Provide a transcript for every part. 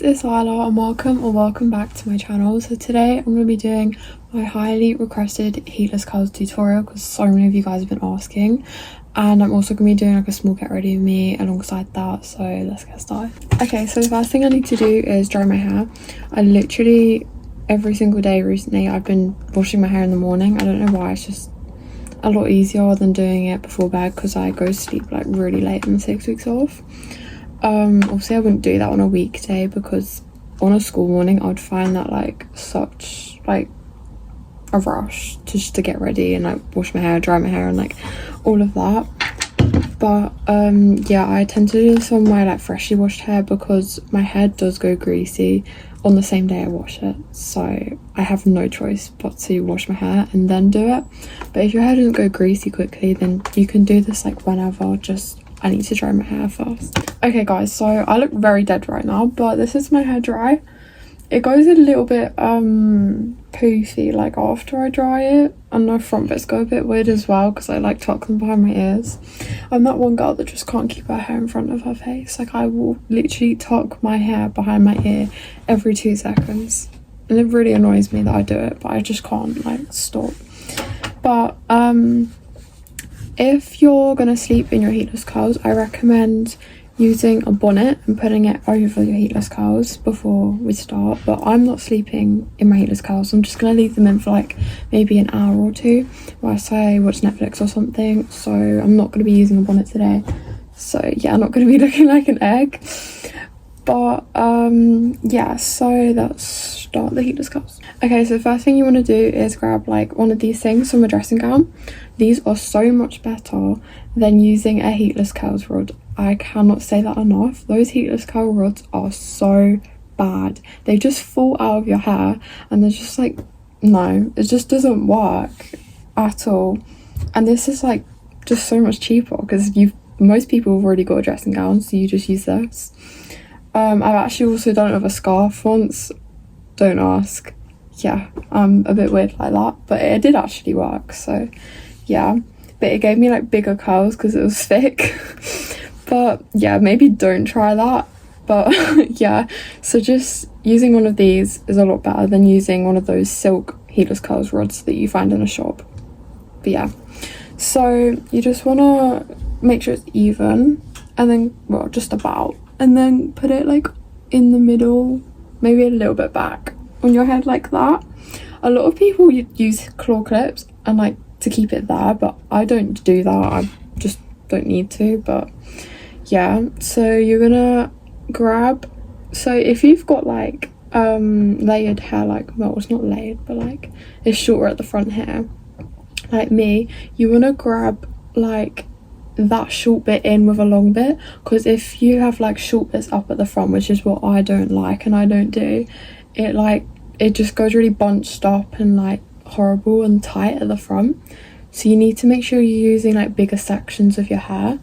it's Isla and welcome back to my channel. So today I'm going to be doing my highly requested heatless curls tutorial because so many of you guys have been asking, and I'm also going to be doing like a small get ready with me alongside that, so let's get started. Okay, so the first thing I need to do is dry my hair. I literally every single day recently I've been washing my hair in the morning. I don't know why, it's just a lot easier than doing it before bed because I go to sleep like really late in the 6 weeks off. Obviously I wouldn't do that on a weekday because on a school morning I would find that like such like a rush just to get ready and like wash my hair, dry my hair and like all of that. But yeah, I tend to do this on my like freshly washed hair because my hair does go greasy on the same day I wash it, so I have no choice but to wash my hair and then do it. But if your hair doesn't go greasy quickly, then you can do this like whenever. Just I need to dry my hair first. Okay guys, so I look very dead right now, but this is my hair dry. It goes a little bit poofy like after I dry it, and the front bits go a bit weird as well because I like tuck them behind my ears. I'm that one girl that just can't keep her hair in front of her face. Like I will literally tuck my hair behind my ear every 2 seconds, and it really annoys me that I do it, but I just can't like stop. But if you're gonna sleep in your heatless curls, I recommend using a bonnet and putting it over your heatless curls before we start. But I'm not sleeping in my heatless curls, so I'm just gonna leave them in for like maybe an hour or two whilst I watch Netflix or something. So I'm not gonna be using a bonnet today, so yeah, I'm not gonna be looking like an egg. But yeah, so let's start the heatless curls. Okay, so the first thing you want to do is grab like one of these things from a dressing gown. These are so much better than using a heatless curls rod. I cannot say that enough. Those heatless curl rods are so bad. They just fall out of your hair and they're just like, no, it just doesn't work at all. And this is like just so much cheaper because most people have already got a dressing gown, so you just use this. I've actually also done it with a scarf once. Don't ask. Yeah, I'm a bit weird like that, but it did actually work, so yeah. But it gave me like bigger curls because it was thick. But yeah, maybe don't try that. But yeah, so just using one of these is a lot better than using one of those silk heatless curls rods that you find in a shop. But yeah, so you just want to make sure it's even, and then, well, just about, and then put it like in the middle, maybe a little bit back on your head like that. A lot of people use claw clips and like to keep it there, but I don't do that. I just don't need to. But yeah, so you're gonna grab, so if you've got like layered hair, like, well, it's not layered, but like it's shorter at the front hair like me, you want to grab like that short bit in with a long bit, because if you have like short bits up at the front, which is what I don't like and I don't do, it just goes really bunched up and like horrible and tight at the front. So you need to make sure you're using like bigger sections of your hair,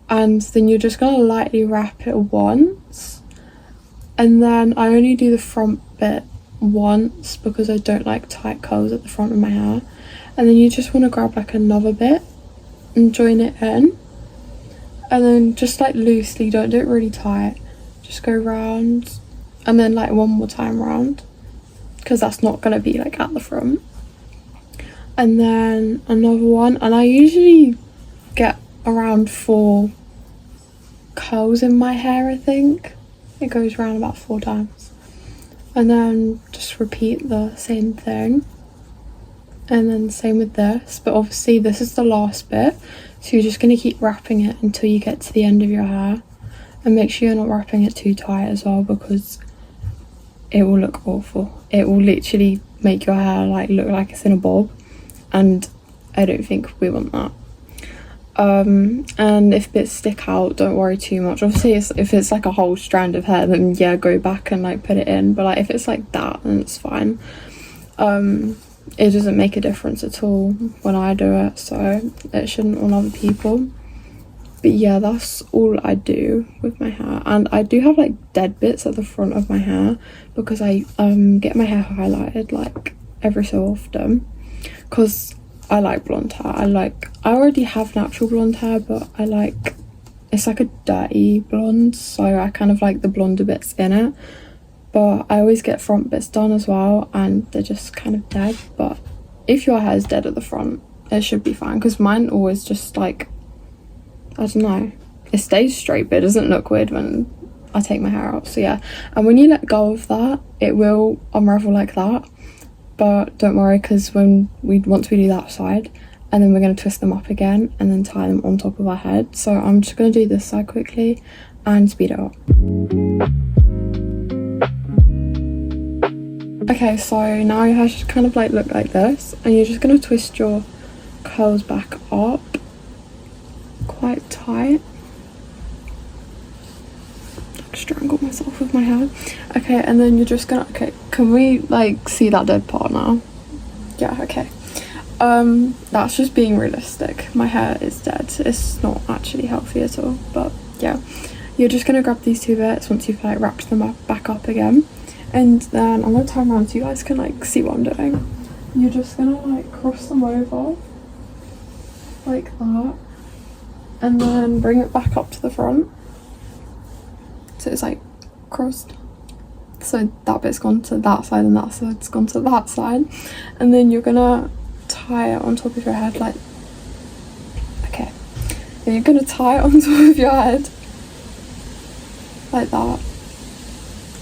and then you're just gonna lightly wrap it once, and then I only do the front bit once because I don't like tight curls at the front of my hair. And then you just want to grab like another bit and join it in, and then just like loosely, don't do it really tight, just go round and then like one more time round, because that's not going to be like at the front, and then another one. And I usually get around 4 curls in my hair. I think it goes around about 4 times, and then just repeat the same thing. And then same with this, but obviously this is the last bit, so you're just going to keep wrapping it until you get to the end of your hair, and make sure you're not wrapping it too tight as well, because it will look awful. It will literally make your hair like look like it's in a bob, and I don't think we want that. And if bits stick out, don't worry too much. Obviously if it's like a whole strand of hair, then yeah, go back and like put it in, but like if it's like that, then it's fine. It doesn't make a difference at all when I do it, so it shouldn't on other people. But yeah, that's all I do with my hair. And I do have like dead bits at the front of my hair because I get my hair highlighted like every so often, because I like blonde hair. I already have natural blonde hair, but I like it's like a dirty blonde, so I kind of like the blonder bits in it, but I always get front bits done as well and they're just kind of dead. But if your hair is dead at the front, it should be fine, because mine always just like, I don't know, it stays straight but it doesn't look weird when I take my hair out. So yeah, and when you let go of that, it will unravel like that, but don't worry, because once we do that side, and then we're going to twist them up again and then tie them on top of our head. So I'm just going to do this side quickly and speed it up. Okay, so now your hair should kind of like look like this, and you're just going to twist your curls back up quite tight. Strangle myself with my hair. Okay, and then you're just gonna, okay, can we like see that dead part now? Yeah, okay. That's just being realistic. My hair is dead. It's not actually healthy at all, but yeah, you're just gonna grab these two bits once you've like wrapped them up back up again, and then I'm gonna turn around so you guys can like see what I'm doing. You're just gonna like cross them over like that, and then bring it back up to the front. So it's like crossed, so that bit's gone to that side and that side's gone to that side, and then you're gonna tie it on top of your head like, okay, and you're gonna tie it on top of your head like that,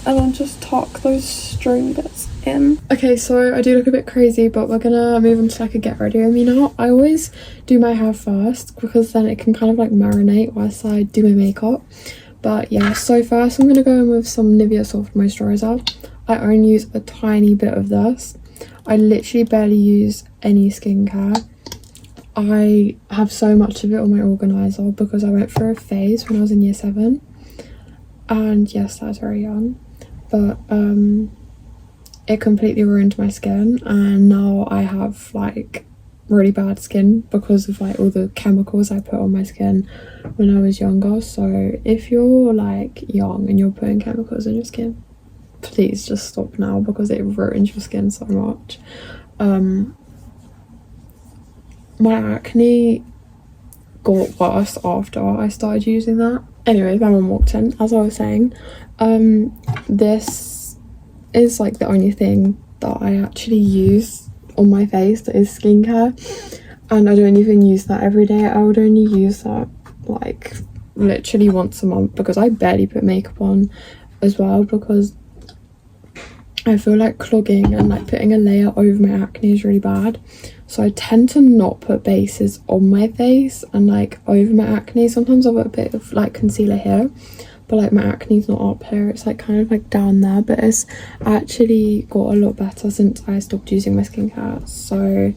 and then just tuck those string bits in. Okay, so I do look a bit crazy, but we're gonna move on to like a get ready with me now. I always do my hair first because then it can kind of like marinate whilst I do my makeup. But yeah, so first I'm going to go in with some Nivea Soft Moisturiser. I only use a tiny bit of this. I literally barely use any skincare. I have so much of it on my organiser because I went through a phase when I was in year 7. And yes, that was very young. But it completely ruined my skin, and now I have like really bad skin because of like all the chemicals I put on my skin when I was younger. So if you're like young and you're putting chemicals in your skin, please just stop now because it ruins your skin so much. My acne got worse after I started using that. Anyways, my mum walked in, as I was saying. This is like the only thing that I actually use on my face that is skincare, and I don't even use that every day. I would only use that like literally once a month because I barely put makeup on as well, because I feel like clogging and like putting a layer over my acne is really bad. So I tend to not put bases on my face and like over my acne. Sometimes I'll put a bit of like concealer here, but like my acne's not up here, it's like kind of like down there. But it's actually got a lot better since I stopped using my skincare. So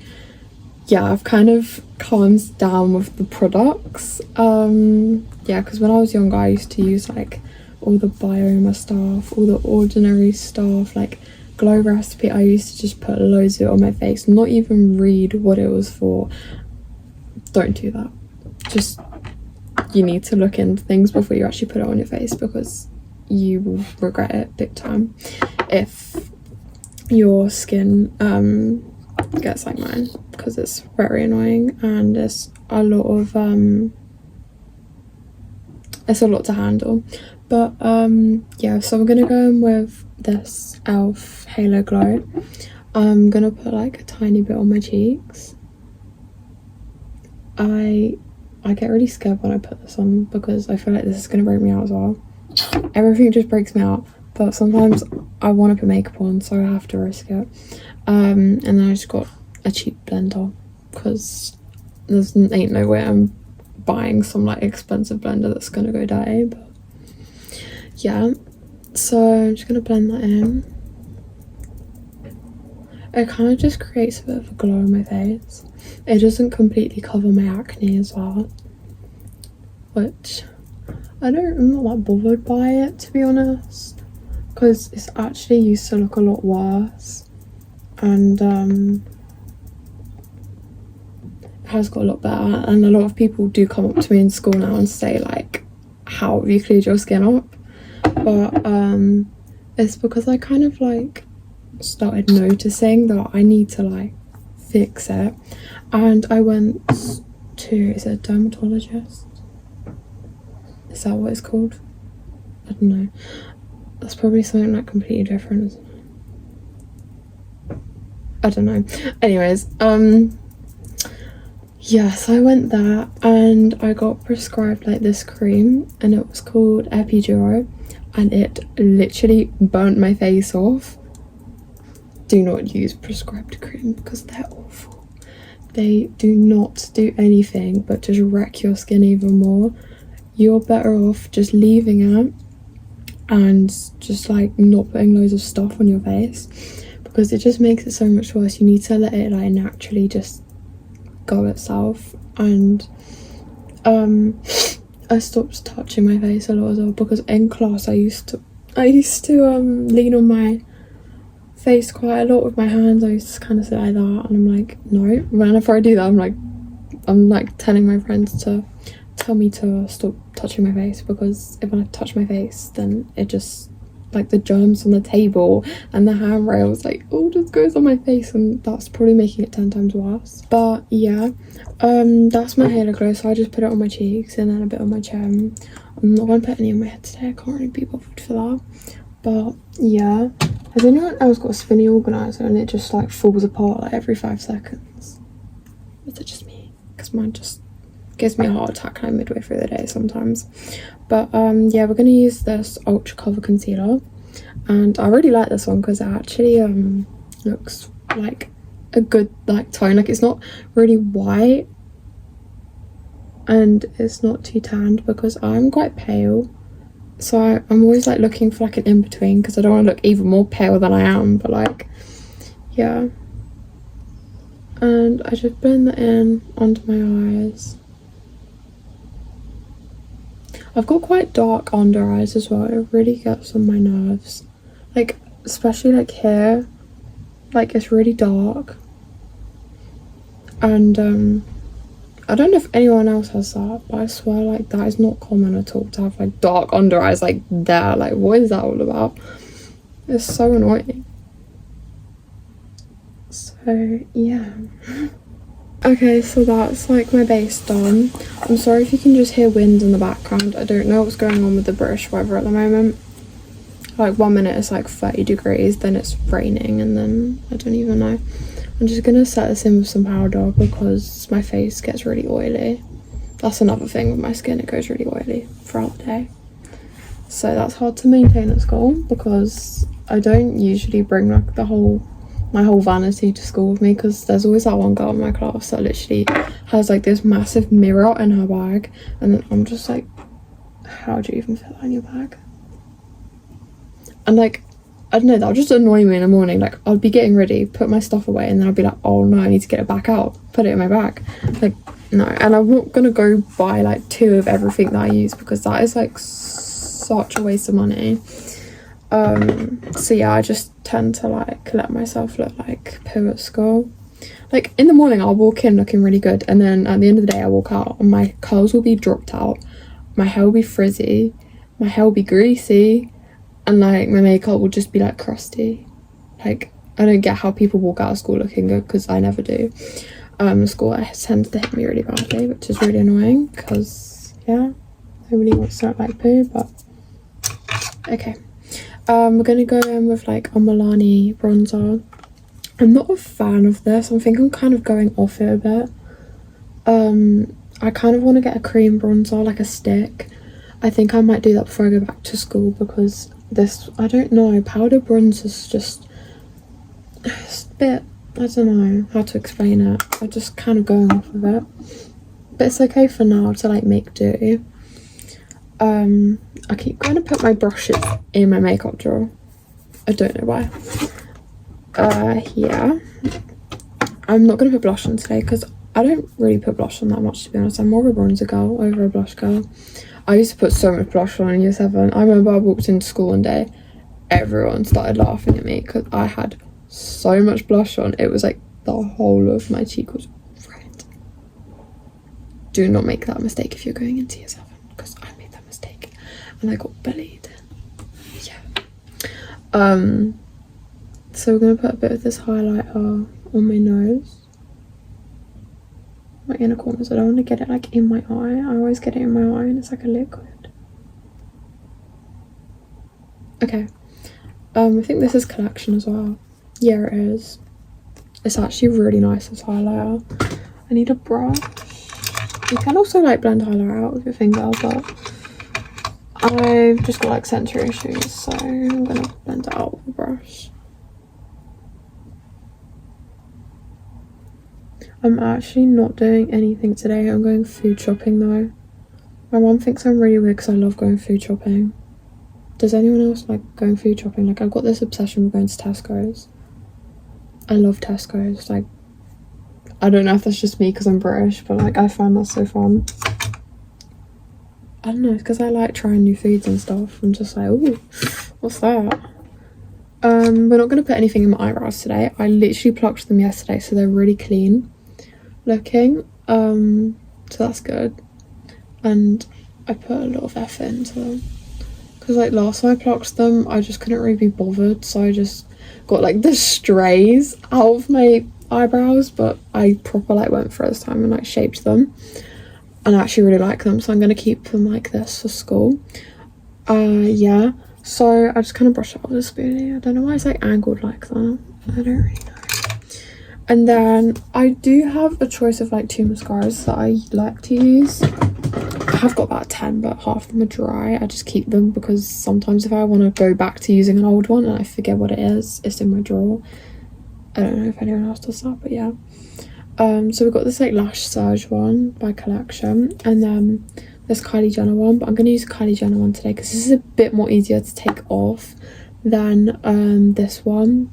yeah, I've kind of calmed down with the products. Yeah, because when I was younger I used to use like all the Bioma stuff, all the Ordinary stuff, like Glow Recipe. I used to just put loads of it on my face, not even read what it was for. Don't do that. Just, you need to look into things before you actually put it on your face, because you will regret it big time if your skin gets like mine, because it's very annoying and it's a lot to handle. But yeah, so I'm gonna go in with this e.l.f. Halo Glow. I'm gonna put like a tiny bit on my cheeks. I get really scared when I put this on because I feel like this is going to break me out as well. Everything just breaks me out, but sometimes I want to put makeup on, so I have to risk it. And then I just got a cheap blender because there's ain't no way I'm buying some like expensive blender that's going to go dirty. But yeah, so I'm just going to blend that in. It kind of just creates a bit of a glow on my face. It doesn't completely cover my acne as well, which I'm not that bothered by it, to be honest, because it's actually used to look a lot worse, and it has got a lot better. And a lot of people do come up to me in school now and say like, how have you cleared your skin up? But it's because I kind of like started noticing that I need to like fix it, and I went to, is it a dermatologist? Is that what it's called? I don't know. That's probably something like completely different, isn't it? I don't know. Anyways, yes, I went there and I got prescribed like this cream, and it was called Epiduo, and it literally burnt my face off. Do not use prescribed cream because they're awful. They do not do anything but just wreck your skin even more. You're better off just leaving it and just like not putting loads of stuff on your face, because it just makes it so much worse. You need to let it like naturally just go itself. And I stopped touching my face a lot as well, because in class I used to lean on my face quite a lot with my hands. I used to kind of sit like that, and I'm like, no, whenever I do that I'm like telling my friends to tell me to stop touching my face, because if I touch my face then it just, like, the germs on the table and the handrails like all just goes on my face, and that's probably making it 10 times worse. But yeah, that's my halo glow, so I just put it on my cheeks and then a bit on my chin. I'm not gonna put any on my head today, I can't really be bothered for that. But yeah, has anyone else got a spinny organizer and it just like falls apart like every 5 seconds? Is it just me? Because mine just gives me a heart attack like midway through the day sometimes. But yeah, we're gonna use this Ultra Cover Concealer, and I really like this one because it actually looks like a good like tone. Like, it's not really white and it's not too tanned, because I'm quite pale, so I'm always like looking for like an in-between, because I don't want to look even more pale than I am. But like, yeah, and I just blend that in under my eyes. I've got quite dark under eyes as well. It really gets on my nerves, like especially like here, like it's really dark. And I don't know if anyone else has that, but I swear like that is not common at all, to have like dark under eyes like there. Like, what is that all about? It's so annoying. So yeah. Okay, so that's like my base done. I'm sorry if you can just hear wind in the background. I don't know what's going on with the British weather at the moment. Like 1 minute it's like 30 degrees, then it's raining, and then I don't even know. I'm just gonna set this in with some powder because my face gets really oily. That's another thing with my skin, it goes really oily throughout the day. So that's hard to maintain at school, because I don't usually bring like my whole vanity to school with me, because there's always that one girl in my class that literally has like this massive mirror in her bag, and then I'm just like, how do you even fit that in your bag? And like, I don't know, that'll just annoy me in the morning. Like, I'll be getting ready, put my stuff away, and then I'll be like, oh no, I need to get it back out, put it in my bag. Like, no. And I'm not gonna go buy like 2 of everything that I use, because that is like such a waste of money. So yeah, I just tend to like let myself look like poo at school. Like, in the morning I'll walk in looking really good, and then at the end of the day I walk out and my curls will be dropped out, my hair will be frizzy, my hair will be greasy, and like my makeup will just be like crusty. Like, I don't get how people walk out of school looking good, because I never do. School tends to hit me really badly, which is really annoying, because yeah, nobody wants to look like poo. But okay. We're gonna go in with like a Milani bronzer. I'm not a fan of this. I think I'm kind of going off it a bit. I kind of want to get a cream bronzer, like a stick. I think I might do that before I go back to school, because this, I don't know, powder bronzer's just, it's a bit, I don't know how to explain it. I'm just kind of going off of it, but it's okay for now to like make do. I keep going to put my brushes in my makeup drawer. I don't know why. Yeah. I'm not going to put blush on today, because I don't really put blush on that much, to be honest. I'm more of a bronzer girl over a blush girl. I used to put so much blush on in year 7. I remember I walked into school one day, everyone started laughing at me because I had so much blush on. It was like the whole of my cheek was red. Do not make that mistake if you're going into year 7, because I made that mistake and I got bullied. Yeah. So we're going to put a bit of this highlighter on my nose, my inner corners. I don't want to get it like in my eye. I always get it in my eye and it's like a liquid. Okay, I think this is collection as well. Yeah, it is. It's actually really nice as highlighter. I need a brush. You can also like blend highlighter out with your finger, but I've just got like sensory issues, so I'm gonna blend it out with a brush. I'm actually not doing anything today. I'm going food shopping though. My mum thinks I'm really weird because I love going food shopping. Does anyone else like going food shopping? Like, I've got this obsession with going to Tesco's. I love Tesco's. Like, I don't know if that's just me because I'm British, but like I find that so fun. I don't know, it's because I like trying new foods and stuff. I'm just like, ooh, what's that? We're not going to put anything in my eyebrows today. I literally plucked them yesterday, so they're really clean looking. So that's good. And I put a lot of effort into them. Because like last time I plucked them, I just couldn't really be bothered. So I just got like the strays out of my eyebrows. But I proper like went for it this time and like shaped them. And I actually really like them. So I'm going to keep them like this for school. Yeah. So I just kind of brush it off with a spoolie. I don't know why it's like angled like that. I don't really know. And then I do have a choice of like 2 mascaras that I like to use. I have got about 10, but half of them are dry. I just keep them because sometimes if I want to go back to using an old one and I forget what it is, it's in my drawer. I don't know if anyone else does that, but yeah. So we've got this like Lash Surge one by Collection, and then this Kylie Jenner one, but I'm going to use the Kylie Jenner one today because this is a bit more easier to take off than this one.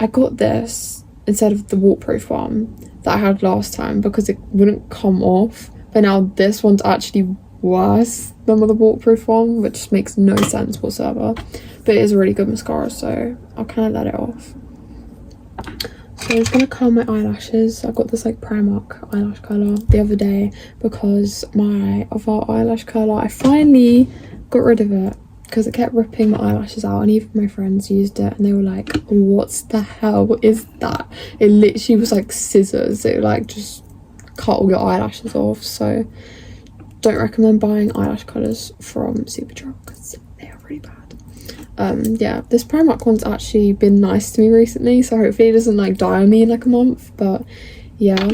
I got this instead of the waterproof one that I had last time because it wouldn't come off, but now this one's actually worse than the waterproof one, which makes no sense whatsoever, but it is a really good mascara, so I'll kind of let it off. So I'm just going to curl my eyelashes. I got this like Primark eyelash curler the other day because my other eyelash curler, I finally got rid of it because it kept ripping my eyelashes out, and even my friends used it and they were like, what the hell is that? It literally was like scissors. It like just cut all your eyelashes off. So don't recommend buying eyelash colours from Superdrug because they are really bad. Yeah, this Primark one's actually been nice to me recently, so hopefully it doesn't like die on me in like a month, but yeah.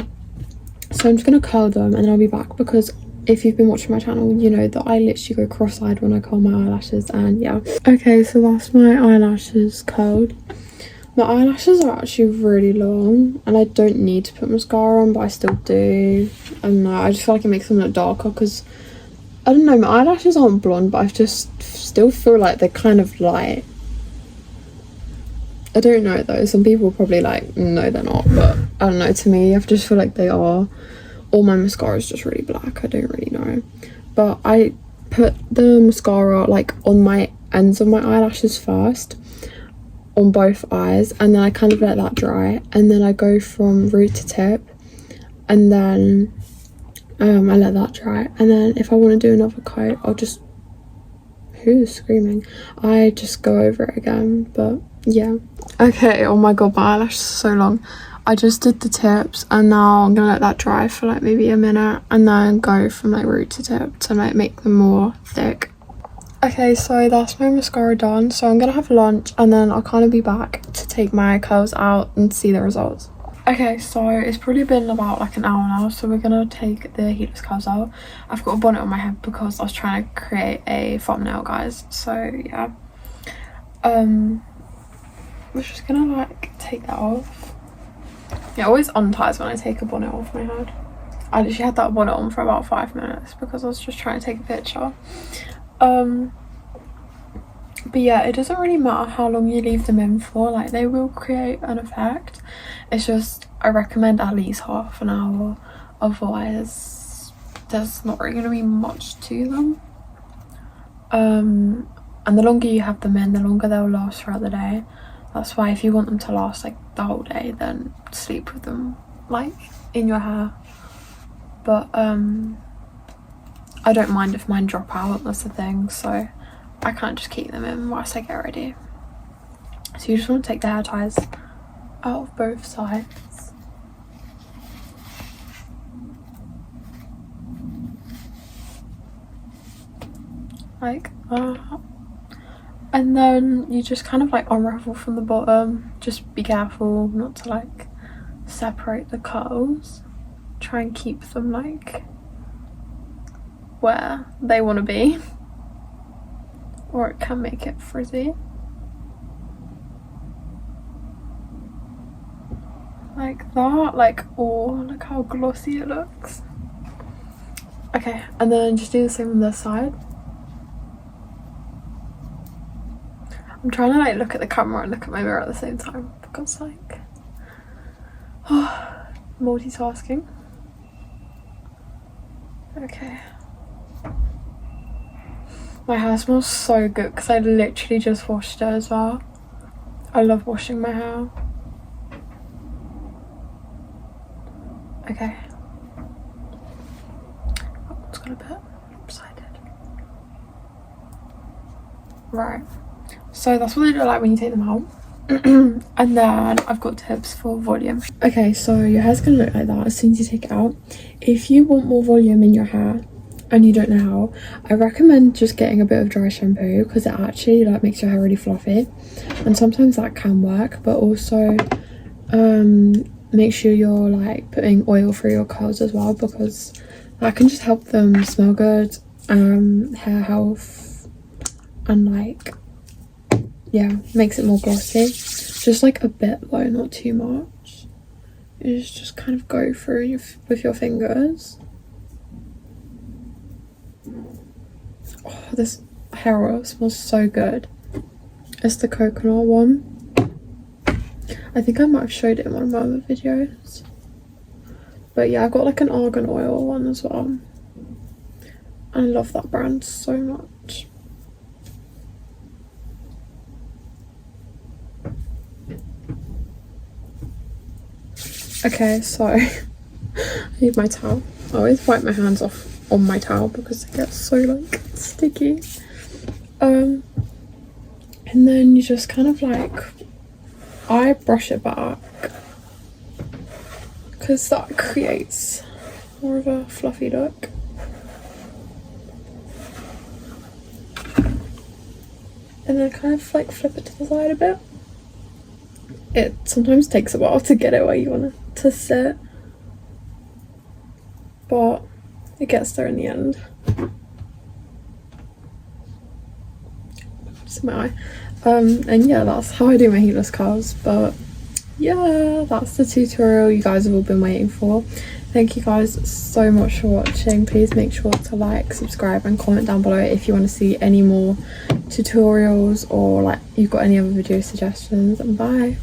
So I'm just gonna curl them and then I'll be back, because if you've been watching my channel, you know that I literally go cross-eyed when I curl my eyelashes, and yeah. Okay, so that's my eyelashes curled. My eyelashes are actually really long and I don't need to put mascara on, but I still do. I don't know, I just feel like it makes them look darker because I don't know, my eyelashes aren't blonde, but I just still feel like they're kind of light. I don't know though, some people probably like, no they're not, but I don't know, to me I just feel like they are. Or my mascara is just really black, I don't really know. But I put the mascara like on my ends of my eyelashes first, on both eyes, and then I kind of let that dry, and then I go from root to tip, and then I let that dry, and then if I want to do another coat, I'll just, who's screaming? I just go over it again, but yeah. Okay, oh my god, my eyelashes are so long. I just did the tips and now I'm gonna let that dry for like maybe a minute and then go from like root to tip to like make them more thick. Okay, so that's my mascara done, so I'm gonna have lunch and then I'll kind of be back to take my curls out and see the results. Okay, so it's probably been about like an hour now, so we're gonna take the Heatless curls out. I've got a bonnet on my head because I was trying to create a thumbnail, guys, so yeah. We're just gonna like take that off. It always unties when I take a bonnet off my head. I literally had that bonnet on for about 5 minutes because I was just trying to take a picture. But yeah, it doesn't really matter how long you leave them in for, like they will create an effect. It's just I recommend at least half an hour, otherwise there's not really going to be much to them. And the longer you have them in, the longer they'll last throughout the day. That's why if you want them to last like the whole day, then sleep with them like in your hair. But I don't mind if mine drop out, that's the thing, so I can't just keep them in whilst I get ready. So you just want to take the hair ties out of both sides. Like that. And then you just kind of like unravel from the bottom. Just be careful not to like separate the curls. Try and keep them like where they want to be, or it can make it frizzy. Like that, like, oh, look how glossy it looks. Okay, and then just do the same on this side. I'm trying to like look at the camera and look at my mirror at the same time because like, oh, multitasking. Okay. My hair smells so good because I literally just washed it as well. I love washing my hair. Okay. Oh, it's got a bit lopsided. Right. So that's what they look like when you take them out. And then I've got tips for volume. Okay, so your hair's gonna look like that as soon as you take it out. If you want more volume in your hair and you don't know how, I recommend just getting a bit of dry shampoo because it actually like makes your hair really fluffy, and sometimes that can work. But also make sure you're like putting oil through your curls as well, because that can just help them smell good, hair health, and like, yeah, makes it more glossy. Just like a bit though, not too much. You just kind of go through with your fingers. Oh, this hair oil smells so good. It's the coconut one. I think I might have showed it in one of my other videos. But yeah, I've got like an argan oil one as well. I love that brand so much. Okay, so I need my towel. I always wipe my hands off on my towel because it gets so like sticky. And then you just kind of like, I brush it back because that creates more of a fluffy look. And then kind of like flip it to the side a bit. It sometimes takes a while to get it where you want it to sit, but it gets there in the end. It's my eye. And yeah, that's how I do my heatless curls. But yeah, that's the tutorial you guys have all been waiting for. Thank you guys so much for watching. Please make sure to like, subscribe and comment down below if you want to see any more tutorials, or like you've got any other video suggestions. And bye.